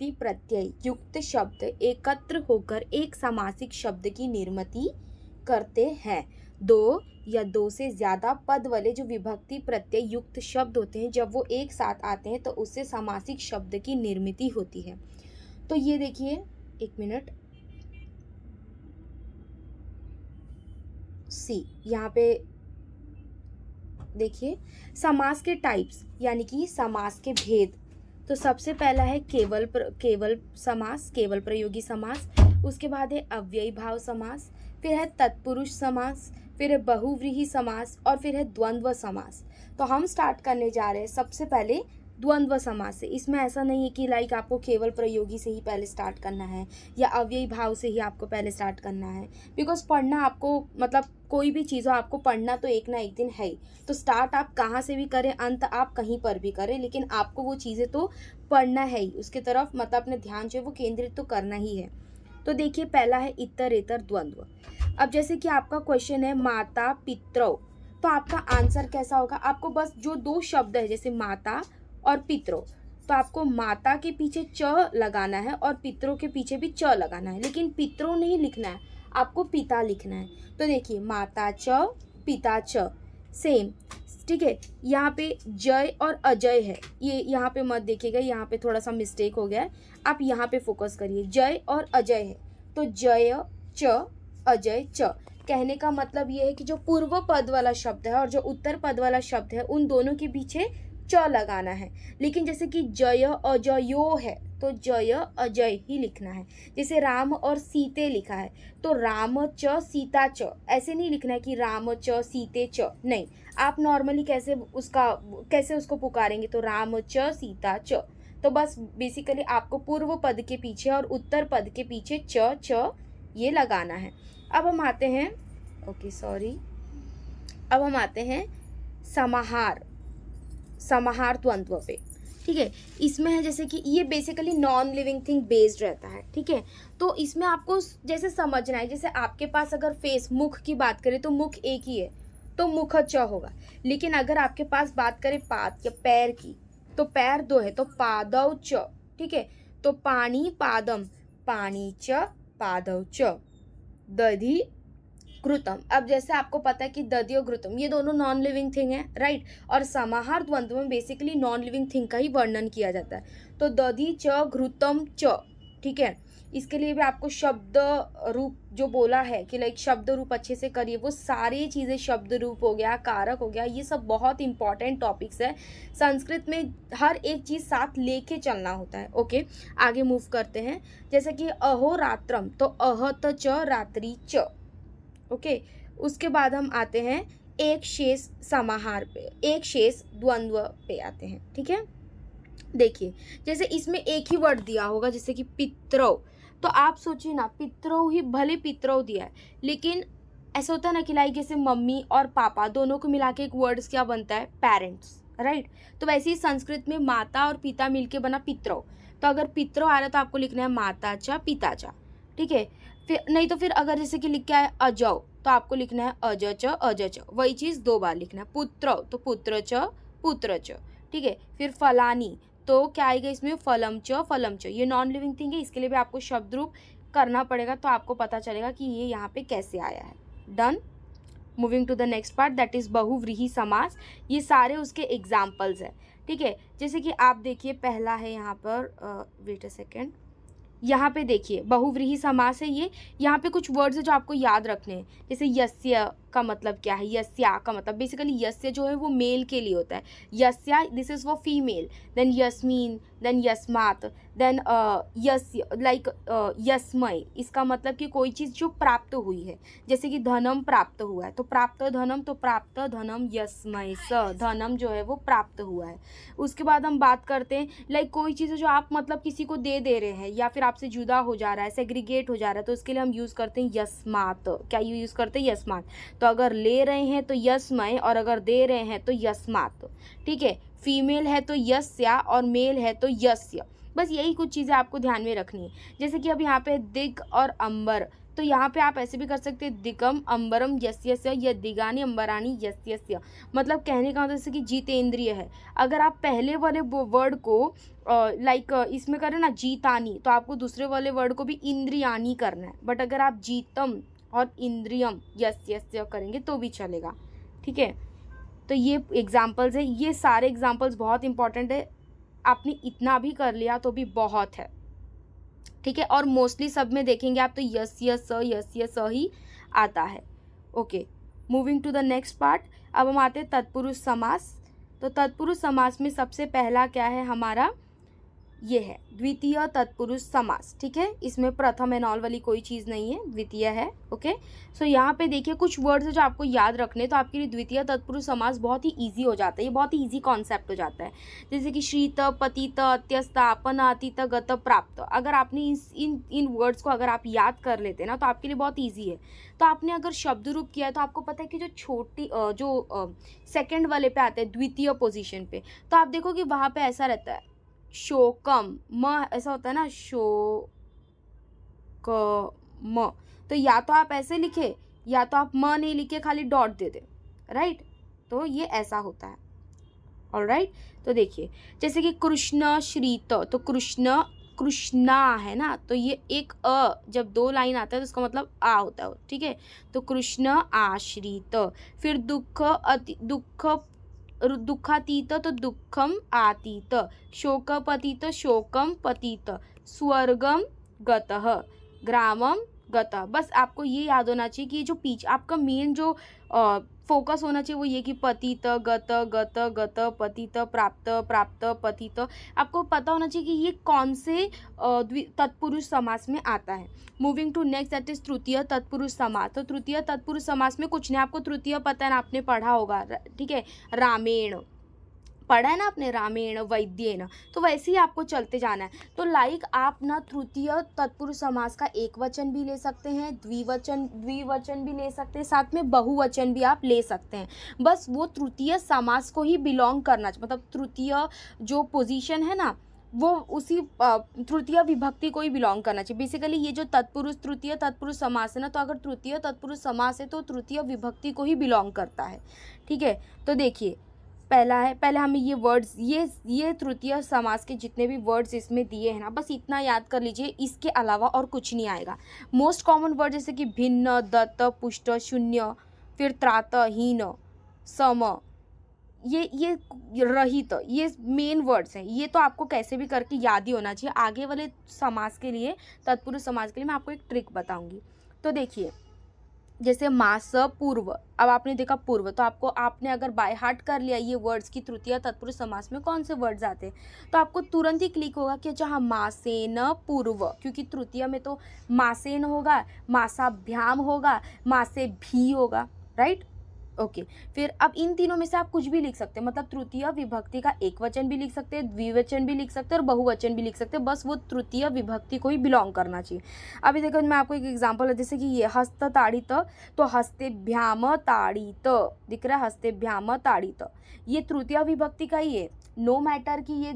विभक्ति प्रत्यय युक्त शब्द एकत्र होकर एक समासिक शब्द की निर्मित करते हैं। दो या दो से ज्यादा पद वाले जो विभक्ति प्रत्यय युक्त शब्द होते हैं, जब वो एक साथ आते हैं तो उससे समासिक शब्द की निर्मित होती है। तो ये देखिए, एक मिनट, सी यहाँ पे देखिए, समास के टाइप्स यानी कि समास के भेद। तो सबसे पहला है केवल समास, केवल प्रयोगी समास। उसके बाद है अव्ययी भाव समास, फिर है तत्पुरुष समास, फिर है बहुव्रीहि समास और फिर है द्वंद्व समास। तो हम स्टार्ट करने जा रहे हैं सबसे पहले द्वंद्व समास से। इसमें ऐसा नहीं है कि लाइक आपको केवल प्रयोगी से ही पहले स्टार्ट करना है या अव्ययी भाव से ही आपको पहले स्टार्ट करना है, बिकॉज पढ़ना आपको, मतलब कोई भी चीज़ हो आपको पढ़ना तो एक ना एक दिन है ही। तो स्टार्ट आप कहाँ से भी करें, अंत आप कहीं पर भी करें, लेकिन आपको वो चीज़ें तो पढ़ना है ही, उसके तरफ मतलब अपने ध्यान जो है वो केंद्रित तो करना ही है। तो देखिए, पहला है इतरेतर द्वंद्व। अब जैसे कि आपका क्वेश्चन है माता पितरौ, तो आपका आंसर कैसा होगा? आपको बस जो दो शब्द है जैसे माता और पितरों, तो आपको माता के पीछे च लगाना है और पितरों के पीछे भी च लगाना है, लेकिन पितरों नहीं लिखना है, आपको पिता लिखना है। तो देखिए, माता च पिता च, सेम, ठीक है। यहाँ पे जय और अजय है, ये यहाँ पे मत देखिएगा, यहाँ पे थोड़ा सा मिस्टेक हो गया है, आप यहाँ पे फोकस करिए। जय और अजय है, तो जय च अजय च। कहने का मतलब ये है कि जो पूर्व पद वाला शब्द है और जो उत्तर पद वाला शब्द है, उन दोनों के पीछे च लगाना है। लेकिन जैसे कि जय अजयो है, तो जय अजय ही लिखना है। जैसे राम और सीते लिखा है, तो राम च सीता च, ऐसे नहीं लिखना है कि राम च सीते च, नहीं। आप नॉर्मली कैसे उसको पुकारेंगे, तो राम च सीता च। तो बस बेसिकली आपको पूर्व पद के पीछे और उत्तर पद के पीछे च ये लगाना है। अब हम आते हैं, अब हम आते हैं समाहार द्वंद्व पे, ठीक है। इसमें है जैसे कि ये basically non living thing based रहता है, ठीक है। तो इसमें आपको जैसे समझना है, जैसे आपके पास अगर फेस, मुख की बात करें तो मुख एक ही है, तो मुख च होगा। लेकिन अगर आपके पास बात करें पाद या पैर की, तो पैर दो है, तो पादौ च, ठीक है। तो पानी पादम, पानी च पादौ च। दधि घृतम, अब जैसे आपको पता है कि दधि और घृतम ये दोनों नॉन लिविंग थिंग है, राइट। और समाहार द्वंद्व में बेसिकली नॉन लिविंग थिंग का ही वर्णन किया जाता है। तो दधि च घृतम च, ठीक है। इसके लिए भी आपको शब्द रूप जो बोला है कि लाइक शब्द रूप अच्छे से करिए, वो सारी चीज़ें, शब्द रूप हो गया, कारक हो गया, ये सब बहुत इंपॉर्टेंट टॉपिक्स है। संस्कृत में हर एक चीज़ साथ लेके चलना होता है। ओके, आगे मूव करते हैं। जैसे कि अहोरात्रम, तो अहत च रात्रि च, ओके। उसके बाद हम आते हैं एक शेष समाहार पे, एक शेष द्वंद्व पे आते हैं, ठीक है। देखिए, जैसे इसमें एक ही वर्ड दिया होगा, जैसे कि पितरौ, तो आप सोचिए ना, पितरौ ही, भले पितरौ दिया है, लेकिन ऐसा होता है ना कि लाइक जैसे मम्मी और पापा दोनों को मिला के एक वर्ड्स क्या बनता है? Parents, right. तो वैसे ही संस्कृत में माता और पिता मिलके बना पितरौ। तो अगर पितरौ आ रहा है तो आपको लिखना है माता चा पिता चा, ठीक है। फिर नहीं तो फिर अगर जैसे कि लिख के आया अजौ, तो आपको लिखना है अज च, वही चीज़ दो बार लिखना है। पुत्रौ, तो पुत्र च, ठीक है। फिर फलानी, तो क्या आएगा इसमें? फलम च, ये नॉन लिविंग थिंग है, इसके लिए भी आपको शब्द रूप करना पड़ेगा, तो आपको पता चलेगा कि ये यहाँ पे कैसे आया है। Done. Moving to the next part, that is बहुव्रीहि समास। ये सारे उसके एग्जाम्पल्स है, ठीक है। जैसे कि आप देखिए, पहला है यहाँ पर, वेट अ सेकेंड, यहाँ पे देखिए बहुव्रीहि समास है ये। यहाँ पे कुछ वर्ड्स है जो आपको याद रखने हैं, जैसे यस्य का मतलब क्या है, यस्या का मतलब, बेसिकली यस्य जो है वो मेल के लिए होता है, यस्या this is for female, then यस्मीन, देन यस्मात, देन यस्य, लाइक यस्मय, इसका मतलब कि कोई चीज़ जो प्राप्त हुई है, जैसे कि धनम प्राप्त हुआ है, तो प्राप्त धनम, तो प्राप्त धनम यस्मय स, धनम जो है वो प्राप्त हुआ है। उसके बाद हम बात करते हैं लाइक कोई चीज़ जो आप मतलब किसी को दे रहे हैं या फिर आपसे जुदा हो जा रहा है, सेग्रीगेट हो जा रहा है, तो उसके लिए हम यूज़ करते हैं यस्मात। क्या यूज़ करते हैं? यस्मात। तो अगर ले रहे हैं तो यस्मय, और अगर दे रहे हैं तो यस्मात, ठीक है। फीमेल है तो यस्या और मेल है तो यस्य। बस यही कुछ चीज़ें आपको ध्यान में रखनी है। जैसे कि अब यहाँ पे दिग और अंबर, तो तो यहाँ पे आप ऐसे भी कर सकते हैं, दिगम अंबरम यस्य यस्य या दिगानी अंबरानी यस्य यस्य। मतलब कहने का मतलब जैसे कि जितेंद्रिय है। अगर आप पहले वाले वर्ड को लाइक इसमें करें ना जीतानी, तो आपको दूसरे वाले वर्ड को भी इंद्रियानी करना है। बट अगर आप जीतम और इंद्रियम यस्य यस्य करेंगे तो भी चलेगा, ठीक है। तो ये एग्जाम्पल्स है, ये सारे एग्जाम्पल्स बहुत इंपॉर्टेंट है। आपने इतना भी कर लिया तो भी बहुत है, ठीक है। और मोस्टली सब में देखेंगे आप तो यस्य स ही आता है। Okay, moving to the next part. अब हम आते हैं तत्पुरुष समास। तो तत्पुरुष समास में सबसे पहला क्या है हमारा, ये है द्वितीय तत्पुरुष समास, ठीक है। इसमें प्रथम एंड ऑल वाली कोई चीज़ नहीं है, द्वितीय है। ओके, सो यहाँ पे देखिए कुछ वर्ड्स है जो आपको याद रखने, तो आपके लिए द्वितीय तत्पुरुष समास बहुत ही इजी हो जाता है। ये बहुत ही इजी कॉन्सेप्ट हो जाता है। जैसे कि शीत, पतित, अत्यस्त, अपन, अतीत, गत, प्राप्त। अगर आपने इन वर्ड्स को अगर आप याद कर लेते हैं ना तो आपके लिए बहुत ईजी है। तो आपने अगर शब्द रूप किया है तो आपको पता है कि जो छोटी सेकेंड वाले पे आते हैं द्वितीय पोजिशन पे, तो आप देखो कि वहाँ पे ऐसा रहता है शोकम, म ऐसा होता है ना, शो क म। तो या तो आप ऐसे लिखे या तो आप म नहीं लिखे, खाली डॉट दे दे, राइट। तो ये ऐसा होता है, ऑलराइट। तो देखिए जैसे कि कृष्ण श्रीत, तो कृष्ण कृष्णा है ना, तो ये एक जब दो लाइन आता है तो उसका मतलब आ होता है, ठीक है। तो कृष्ण आश्रित। फिर दुख दुखातीत तो दुखम आतीत, शोकपतीत शोकम पतीत, स्वर्गम गतः, ग्रामम गतः। बस आपको ये याद होना चाहिए कि ये जो पीछे आपका मेन जो फोकस होना चाहिए वो ये कि पतित गत गत गत पतित प्राप्त प्राप्त पतित। आपको पता होना चाहिए कि ये कौन से तत्पुरुष समास में आता है। Moving to next, that is तृतीय तत्पुरुष समास। तो तृतीय तत्पुरुष समास में कुछ नहीं, आपको तृतीय पता है ना, आपने पढ़ा होगा, ठीक है। रामेण पढ़ा है ना आपने, रामेण वैद्येन, तो वैसे ही आपको चलते जाना है। तो लाइक आप ना तृतीय तत्पुरुष समास का एक वचन भी ले सकते हैं, द्विवचन भी ले सकते हैं, साथ में बहुवचन भी आप ले सकते हैं। बस वो तृतीय समास को ही बिलोंग करना चाहिए, मतलब तृतीय जो पोजीशन है ना वो उसी तृतीय विभक्ति को ही बिलोंग करना चाहिए। बेसिकली ये जो तत्पुरुष तृतीय तत्पुरुष समास है ना, तो अगर तृतीय तत्पुरुष समास है तो तृतीय विभक्ति को ही बिलोंग करता है, ठीक है। तो देखिए पहला है, पहले हमें ये वर्ड्स, ये तृतीय समास के जितने भी वर्ड्स इसमें दिए हैं ना, बस इतना याद कर लीजिए, इसके अलावा और कुछ नहीं आएगा। मोस्ट कॉमन वर्ड जैसे कि भिन्न, दत्त, पुष्ट, शून्य, फिर त्रात, हीन, सम, ये रहित, ये मेन वर्ड्स हैं। ये तो आपको कैसे भी करके याद ही होना चाहिए। आगे वाले समास के लिए, तत्पुरुष समास के लिए मैं आपको एक ट्रिक बताऊंगी। तो देखिए जैसे मास पूर्व, अब आपने देखा पूर्व, तो आपने अगर बाय हार्ट कर लिया ये वर्ड्स की तृतीय तत्पुरुष समास में कौन से वर्ड्स आते हैं, तो आपको तुरंत ही क्लिक होगा कि अच्छा हाँ मासेन पूर्व, क्योंकि तृतीय में तो मासेन होगा, मासाभ्याम होगा, मासे भी होगा, राइट। ओके, फिर अब इन तीनों में से आप कुछ भी लिख सकते हैं, मतलब तृतीय विभक्ति का एक वचन भी लिख सकते हैं, द्विवचन भी लिख सकते हैं और बहुवचन भी लिख सकते हैं, बस वो तृतीय विभक्ति को ही बिलोंग करना चाहिए। अभी देखो मैं आपको एक एग्जांपल है, जैसे कि ये हस्त ताड़ित, तो हस्तेभ्याम ताड़ित, दिख रहा है हस्तेभ्याम ताड़ित, ये तृतीय विभक्ति का ही है। नो मैटर कि ये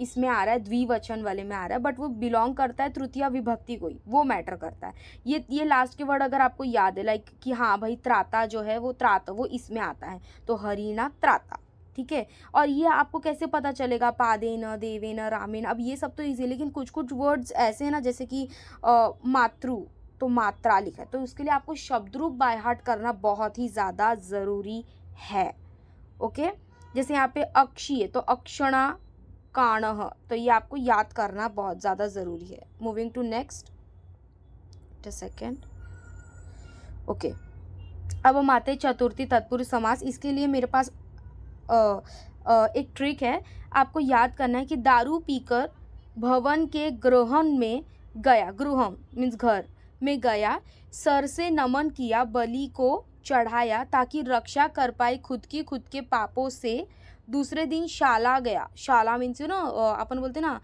इसमें आ रहा है द्विवचन वाले में आ रहा है, बट वो बिलोंग करता है तृतीय विभक्ति को ही, वो मैटर करता है। ये लास्ट के वर्ड अगर आपको याद है, लाइक कि हाँ भाई त्राता जो है वो त्राता वो इसमें आता है, तो हरिणा त्राता, ठीक है। और ये आपको कैसे पता चलेगा, पादेन देवेन रामेन, अब ये सब तो ईजी है, लेकिन कुछ कुछ वर्ड्स ऐसे हैं ना, जैसे कि मातृ, तो मात्रा लिखा है, तो उसके लिए आपको शब्द रूप बाय हार्ट करना बहुत ही ज़्यादा ज़रूरी है। ओके, जैसे यहाँ पे अक्षी है तो अक्षणा काणः, तो ये आपको याद करना बहुत ज़्यादा ज़रूरी है। Moving to next, second. Okay, अब हम आते हैं चतुर्थी तत्पुरुष समास। इसके लिए मेरे पास एक ट्रिक है, आपको याद करना है कि दारू पीकर भवन के गृहन में गया, गृहम मीन्स घर में गया, सर से नमन किया, बलि को चढ़ाया ताकि रक्षा कर पाए खुद के पापों से, दूसरे दिन शाला गया, शाला मीन्स ना अपन बोलते ना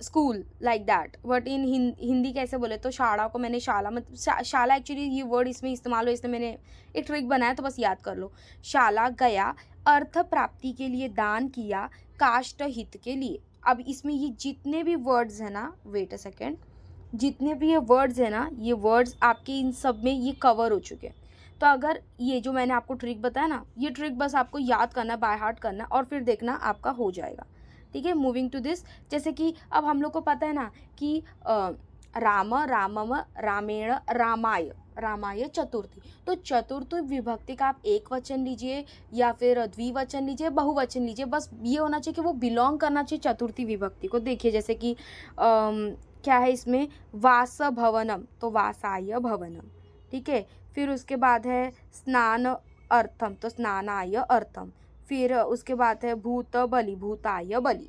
school, like that, but in Hindi कैसे बोले तो शाला को मैंने शाला, मतलब शाला एक्चुअली ये वर्ड इसमें इस्तेमाल हो, इसलिए मैंने एक ट्रिक बनाया, तो बस याद कर लो। शाला गया, अर्थ प्राप्ति के लिए दान किया, काष्ठ हित के लिए। अब इसमें ये जितने भी वर्ड्स हैं ना, वेट अ सेकेंड, जितने भी ये वर्ड्स हैं ना, ये वर्ड्स आपके इन सब में ये कवर हो चुके हैं। तो अगर ये जो मैंने आपको ट्रिक बताया ना, ये ट्रिक बस आपको याद करना है, बाय हार्ट करना है, और फिर देखना आपका हो जाएगा। ठीक है, मूविंग टू दिस, जैसे कि अब हम लोग को पता है ना कि राम रामम रामेण रामाय, रामाय चतुर्थी। तो चतुर्थ विभक्ति का आप एक वचन लीजिए या फिर द्विवचन लीजिए, बहुवचन लीजिए, बस ये होना चाहिए कि वो बिलोंग करना चाहिए चतुर्थी विभक्ति को। देखिए जैसे कि क्या है इसमें, वास भवनम, तो वासाय भवनम। ठीक है, फिर उसके बाद है स्नान अर्थम, तो स्नानाय अर्थम। फिर उसके बाद है भूत बलि, भूताय बलि।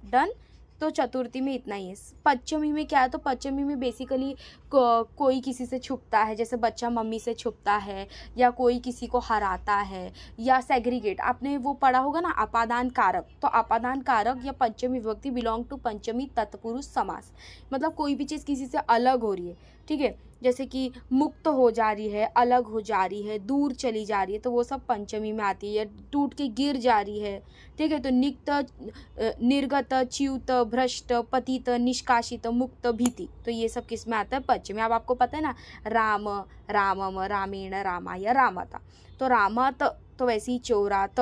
डन। तो चतुर्थी में इतना ही है। पंचमी में क्या है, तो पंचमी में बेसिकली कोई किसी से छुपता है, जैसे बच्चा मम्मी से छुपता है, या कोई किसी को हराता है, या सेग्रीगेट, आपने वो पढ़ा होगा ना अपादान कारक। तो अपादान कारक या पंचमी विभक्ति बिलोंग टू पंचमी तत्पुरुष समास, मतलब कोई भी चीज़ किसी से अलग हो रही है। ठीक है, जैसे कि मुक्त हो जा रही है, अलग हो जा रही है, दूर चली जा रही है, तो वो सब पंचमी में आती है। या टूट के गिर जा रही है। ठीक है, तो निक्त, निर्गत, च्युत, भ्रष्ट, पतित, निष्कासित, मुक्त, भीति, तो ये सब किस में आता है, पंचमी। अब आपको पता है ना, राम रामम रामेण रामाय रामता, तो रामत तो वैसे ही चोरात।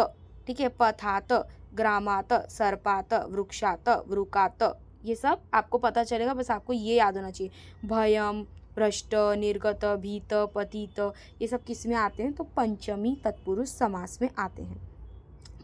ठीक है, पथात, ग्रामात, सर्पात, वृक्षात, वृकात, ये सब आपको पता चलेगा, बस आपको ये याद होना चाहिए। भयम, भ्रष्ट, निर्गत, भीत, पतित, ये सब किस में आते हैं, तो पंचमी तत्पुरुष समास में आते हैं।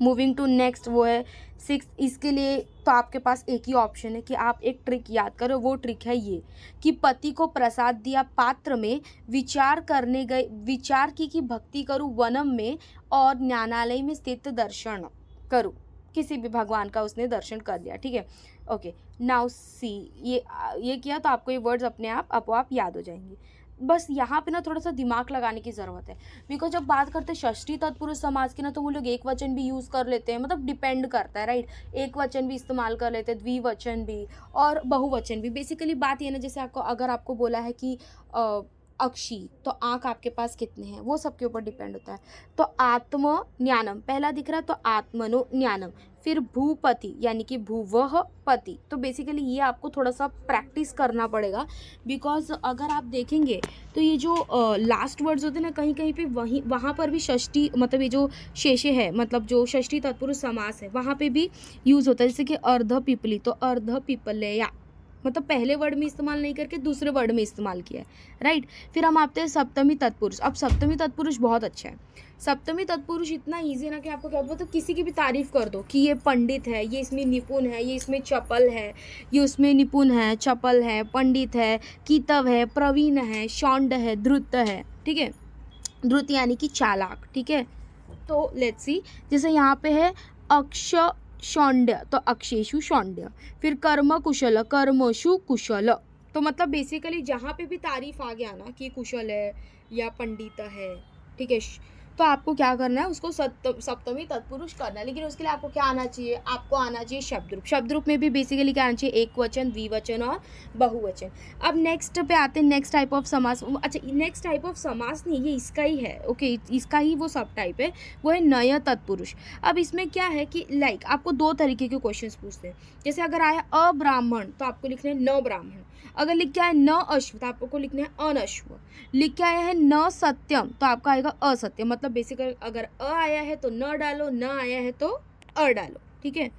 मूविंग टू नेक्स्ट, वो है 6। इसके लिए तो आपके पास एक ही ऑप्शन है कि आप एक ट्रिक याद करो। वो ट्रिक है ये कि पति को प्रसाद दिया पात्र में, विचार करने गए, विचार की भक्ति करूँ वनम में, और ज्ञानालय में स्थित दर्शन करूँ। किसी भी भगवान का उसने दर्शन कर लिया। ठीक है, ओके, नाउ सी, ये किया तो आपको ये वर्ड्स अपने आप अपोआप याद हो जाएंगे। बस यहाँ पे ना थोड़ा सा दिमाग लगाने की ज़रूरत है, बिकॉज जब बात करते हैं षष्ठी तत्पुरुष समाज की ना, तो वो लोग एक वचन भी यूज़ कर लेते हैं, मतलब डिपेंड करता है, राइट। एक वचन भी इस्तेमाल कर लेते हैं, द्विवचन भी और बहुवचन भी। बेसिकली बात ये ना, जैसे अगर आपको बोला है कि अक्षी, तो आँख आपके पास कितने हैं, वो सबके ऊपर डिपेंड होता है। तो आत्म ज्ञानम पहला दिख रहा है, तो आत्मनो ज्ञानम। फिर भूपति यानी कि भूवह पति, तो बेसिकली ये आपको थोड़ा सा प्रैक्टिस करना पड़ेगा, बिकॉज अगर आप देखेंगे तो ये जो लास्ट वर्ड्स होते हैं ना, कहीं कहीं पे वहाँ पर भी षष्ठी, मतलब ये जो शेषे है, मतलब जो षष्ठी तत्पुरुष समास है, वहाँ पे भी यूज़ होता है। जैसे कि अर्ध पिपली, तो अर्ध पिपलया, मतलब पहले वर्ड में इस्तेमाल नहीं करके दूसरे वर्ड में इस्तेमाल किया है, राइट। फिर हम आते हैं सप्तमी तत्पुरुष। अब सप्तमी तत्पुरुष बहुत अच्छा है। सप्तमी तत्पुरुष इतना ईजी है ना कि आपको क्या बोलते, तो किसी की भी तारीफ कर दो कि ये पंडित है, ये इसमें निपुण है, ये इसमें चपल है, ये उसमें निपुण है, चपल है, पंडित है, कीतव है, प्रवीण है, शौंड है, धृत है। ठीक है, धृत यानी कि चालाक। ठीक है, तो लेट्स सी, जैसे यहाँ पे है अक्ष शौंड्य, तो अक्षेशु शौंड्य। फिर कर्म कुशल, कर्मशु कुशल, तो मतलब बेसिकली जहाँ पे भी तारीफ आ गया ना कि कुशल है या पंडित है, ठीक है, तो आपको क्या करना है, उसको सप्तमी तत्पुरुष करना है। लेकिन उसके लिए आपको क्या आना चाहिए, आपको आना चाहिए शब्द रूप। शब्द रूप में भी बेसिकली क्या आना चाहिए, एक वचन, द्विवचन और बहुवचन। अब नेक्स्ट पे आते हैं, नेक्स्ट टाइप ऑफ समास। अच्छा, नेक्स्ट टाइप ऑफ समास नहीं, ये इसका ही है, ओके, इसका ही वो सब टाइप है, वो है नय तत्पुरुष। अब इसमें क्या है कि लाइक आपको दो तरीके के क्वेश्चंस पूछते हैं। जैसे अगर आया अब्राह्मण, तो आपको लिखना है न ब्राह्मण। अगर लिख के आया न अश्व, तो आपको लिखना है अनश्व। लिख के आया है न सत्यम, तो आपका आएगा असत्यम। मतलब बेसिकली अगर अ आया है तो न डालो, न आया है तो अ डालो। ठीक है,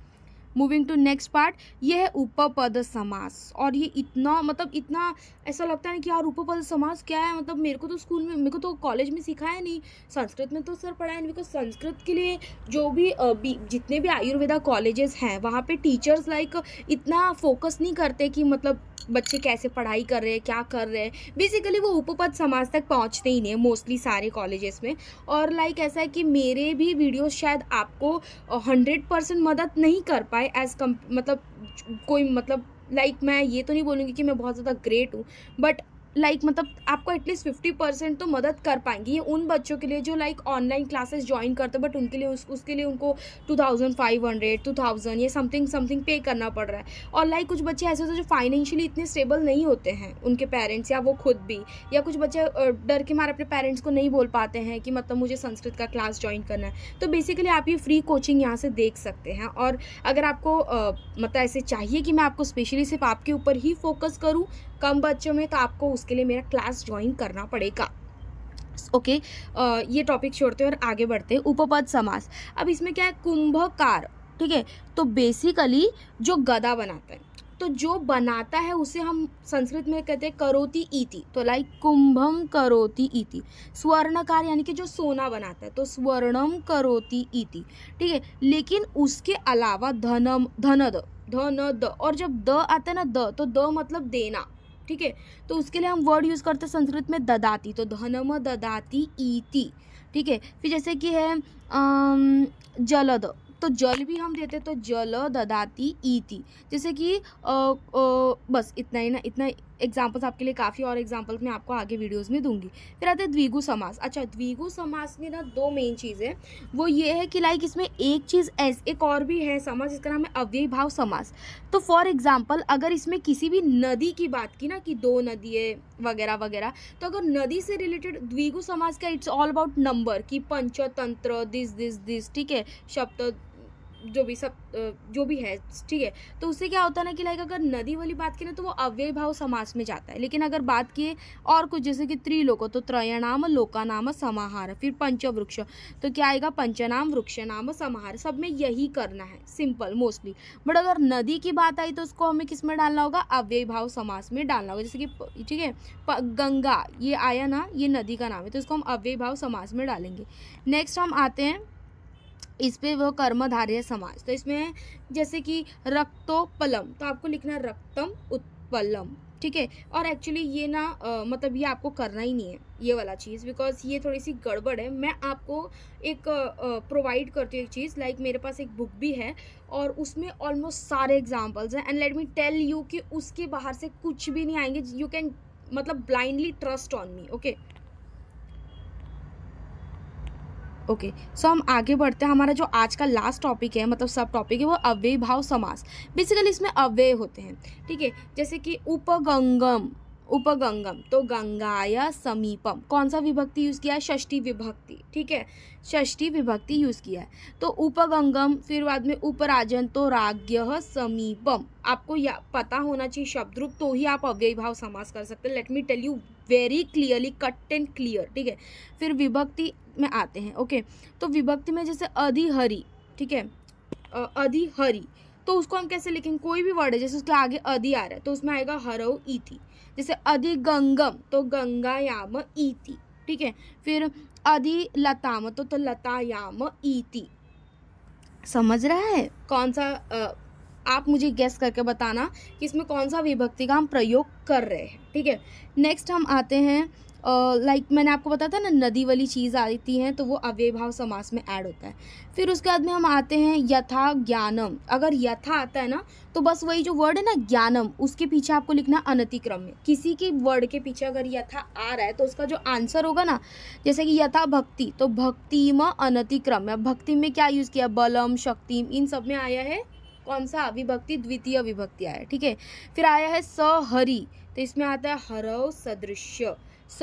मूविंग टू नेक्स्ट पार्ट, ये है उपपद समास। और ये इतना, मतलब इतना ऐसा लगता है कि यार उपपद समास क्या है, मतलब मेरे को तो स्कूल में, मेरे को तो कॉलेज में सिखाया नहीं, संस्कृत में तो सर पढ़ाया नहीं। बिकॉज संस्कृत के लिए जो भी जितने भी आयुर्वेदा कॉलेजेस हैं, वहाँ पे टीचर्स लाइक इतना फोकस नहीं करते कि मतलब बच्चे कैसे पढ़ाई कर रहे हैं, क्या कर रहे हैं। बेसिकली वो उपपद समाज तक पहुंचते ही नहीं है मोस्टली सारे कॉलेजेस में। और लाइक ऐसा है कि मेरे भी वीडियोस शायद आपको 100% मदद नहीं कर पाए मतलब कोई, मतलब लाइक मैं ये तो नहीं बोलूँगी कि मैं बहुत ज़्यादा ग्रेट हूँ, बट लाइक मतलब आपको एटलीस्ट 50% तो मदद कर पाएंगी। ये उन बच्चों के लिए जो लाइक ऑनलाइन क्लासेस ज्वाइन करते हैं, बट उनके लिए उसके लिए उनको 2500, 2000 ये समथिंग पे करना पड़ रहा है। और लाइक कुछ बच्चे ऐसे होते हैं जो फाइनेंशियली इतने स्टेबल नहीं होते हैं, उनके पेरेंट्स या वो खुद भी, या कुछ बच्चे डर के मारे अपने पेरेंट्स को नहीं बोल पाते हैं कि मतलब मुझे संस्कृत का क्लास ज्वाइन करना है। तो बेसिकली आप ये फ्री कोचिंग यहाँ से देख सकते हैं। और अगर आपको मतलब ऐसे चाहिए कि मैं आपको स्पेशली सिर्फ आपके ऊपर ही फोकस करूँ कम बच्चों में तो आपको उसके लिए मेरा क्लास ज्वाइन करना पड़ेगा। ओके, ये टॉपिक छोड़ते हैं और आगे बढ़ते हैं। उपपद समास। अब इसमें क्या है, कुंभकार, ठीक है। तो बेसिकली जो गदा बनाता है, तो जो बनाता है उसे हम संस्कृत में कहते हैं करोति इति। तो लाइक कुंभम करोति इति। स्वर्णकार यानी कि जो सोना बनाता है, तो स्वर्णम करोति इति, ठीक है। लेकिन उसके अलावा धनम, धनद, धनद, और जब द आता है ना, तो द मतलब देना, ठीक है। तो उसके लिए हम वर्ड यूज़ करते हैं संस्कृत में ददाति, तो धनम ददाति इति, ठीक है। फिर जैसे कि है जलद, तो जल भी हम देते तो जल ददाति इति। जैसे कि बस इतना ही ना, इतना एग्जाम्पल्स आपके लिए काफ़ी, और एग्जाम्पल्स मैं आपको आगे वीडियोस में दूंगी। फिर आते हैं द्विगु समास। अच्छा, द्विगु समास में ना दो मेन चीज़ें, वो ये है कि लाइक इसमें एक चीज़ एक और भी है समास, जिसका नाम है अव्ययी भाव समास। तो फॉर एग्जाम्पल अगर इसमें किसी भी नदी की बात की ना, कि दो नदियाँ वगैरह वगैरह, तो अगर नदी से रिलेटेड द्विगु समास का इट्स ऑल अबाउट नंबर, की पंचतंत्र, दिस, ठीक है, शब्द, जो भी सब जो भी है, ठीक है। तो उससे क्या होता है ना कि लाइक अगर नदी वाली बात की ना, तो वो अव्ययी भाव समास में जाता है। लेकिन अगर बात किए और कुछ, जैसे कि त्रिलोको, तो त्रयणाम लोकानाम समाहार। फिर पंचवृक्ष, तो क्या आएगा, पंचनाम वृक्षनाम समाहार। सब में यही करना है, सिंपल मोस्टली। बट अगर नदी की बात आई तो उसको हमें किस में डालना होगा, अव्ययी भाव समास में डालना होगा। जैसे कि ठीक है, गंगा ये आया ना, ये नदी का नाम है, तो इसको हम अव्ययी भाव समास में डालेंगे। नेक्स्ट हम आते हैं इस पे, वो कर्मधारय समास। तो इसमें जैसे कि रक्तोपलम, तो आपको लिखना है रक्तम उत्पलम, ठीक है। और एक्चुअली ये ना मतलब ये आपको करना ही नहीं है ये वाला चीज़, बिकॉज ये थोड़ी सी गड़बड़ है। मैं आपको एक प्रोवाइड करती हूँ एक चीज़, लाइक मेरे पास एक बुक भी है और उसमें ऑलमोस्ट सारे एग्जाम्पल्स हैं, and let me tell you कि उसके बाहर से कुछ भी नहीं आएंगे। यू कैन मतलब blindly trust on me, okay. Okay, so हम आगे बढ़ते हैं। हमारा जो आज का लास्ट टॉपिक है, मतलब सब टॉपिक है, वो अव्ययी भाव समास। बेसिकली इसमें अव्यय होते हैं, ठीक है। जैसे कि उपगंगम, उपगंगम, तो गंगाया समीपम, कौन सा विभक्ति यूज़ किया है, षष्ठी विभक्ति, ठीक है, षष्ठी विभक्ति यूज़ किया है। तो उपगंगम, फिर बाद में उपराजन, तो राज्ञः समीपम। आपको या पता होना चाहिए शब्द रूप, तो ही आप अव्ययी भाव समास कर सकते हैं। Let me tell you very clearly, cut and clear, ठीक है। फिर विभक्ति में आते हैं, ओके। तो विभक्ति में जैसे अधिहरि, ठीक है, अधिहरि, तो उसको हम कैसे लिखेंगे, कोई भी वर्ड है जैसे उसके आगे अधि आ रहा है तो उसमें आएगा हरौ इति। जैसे अधिगंगम, तो गंगायाम इति, ठीक है। फिर अधिलताम, तो लतायाम इति। समझ रहा है कौन सा आप मुझे गेस करके बताना कि इसमें कौन सा विभक्ति का हम प्रयोग कर रहे हैं, ठीक है। नेक्स्ट हम आते हैं लाइक मैंने आपको बताया था ना, नदी वाली चीज़ आती है तो वो अव्ययी भाव समास में ऐड होता है। फिर उसके बाद में हम आते हैं यथा ज्ञानम। अगर यथा आता है ना, तो बस वही जो वर्ड है ना ज्ञानम, उसके पीछे आपको लिखना अनतिक्रम में। किसी की वर्ड के पीछे अगर यथा आ रहा है तो उसका जो आंसर होगा ना, जैसे कि यथा भक्ति, तो भक्तिम अनतिक्रम में। भक्ति में क्या यूज़ किया, बलम, शक्तिम, इन सब में आया है कौन सा विभक्ति, द्वितीय विभक्ति आया है, ठीक है। फिर आया है सहरि, तो इसमें आता है हरौ सदृश्य। स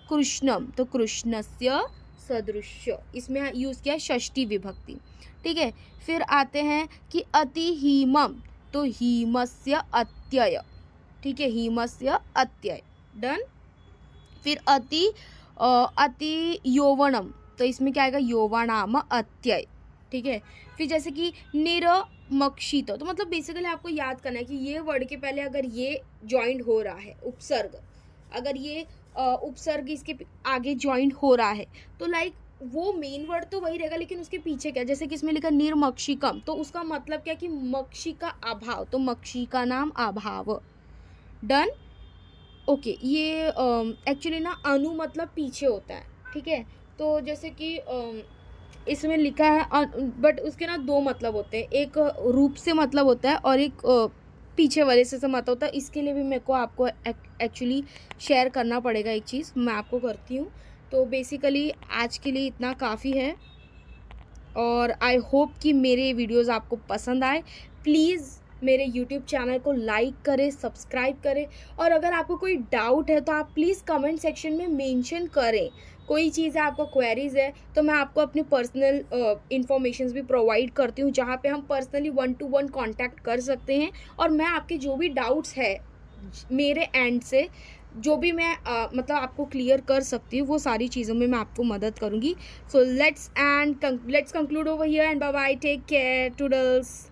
कृष्णम, तो कृष्णस्य सदृश्य, इसमें यूज़ किया षष्ठी विभक्ति, ठीक है। फिर आते हैं कि अति हीमम, तो हीमस्य अत्यय, ठीक है, हीमस्य अत्यय, डन। फिर अति यौवनम, तो इसमें क्या आएगा, यौवनाम अत्यय, ठीक है। फिर जैसे कि निरमक्षित, तो मतलब बेसिकली आपको याद करना है कि ये वर्ड के पहले अगर ये ज्वाइंट हो रहा है उपसर्ग, अगर ये उपसर्ग इसके आगे ज्वाइंट हो रहा है तो लाइक वो मेन वर्ड तो वही रहेगा, लेकिन उसके पीछे क्या, जैसे कि इसमें लिखा निर्मक्षिकम, तो उसका मतलब क्या कि मक्षी का अभाव, तो मक्षी का नाम अभाव, डन। ओके, ये एक्चुअली ना अनु मतलब पीछे होता है, ठीक है। तो जैसे कि इसमें लिखा है बट उसके ना दो मतलब होते हैं, एक रूप से मतलब होता है और एक पीछे वाले से मतलब होता है। इसके लिए भी मेरे को आपको एक्चुअली शेयर करना पड़ेगा एक चीज़, मैं आपको करती हूँ। तो बेसिकली आज के लिए इतना काफ़ी है और आई होप कि मेरे वीडियोस आपको पसंद आए। प्लीज़ मेरे YouTube चैनल को लाइक करें, सब्सक्राइब करें, और अगर आपको कोई डाउट है तो आप प्लीज़ कमेंट सेक्शन में मेंशन करें। कोई चीज़ है, आपको क्वेरीज़ है, तो मैं आपको अपनी पर्सनल इन्फॉर्मेशंस भी प्रोवाइड करती हूँ, जहाँ पे हम पर्सनली 1-to-1 कांटेक्ट कर सकते हैं और मैं आपके जो भी डाउट्स है मेरे एंड से जो भी मैं मतलब आपको क्लियर कर सकती हूँ वो सारी चीज़ों में मैं आपको मदद करूँगी। So let's conclude over here and bye bye, take care, toodles.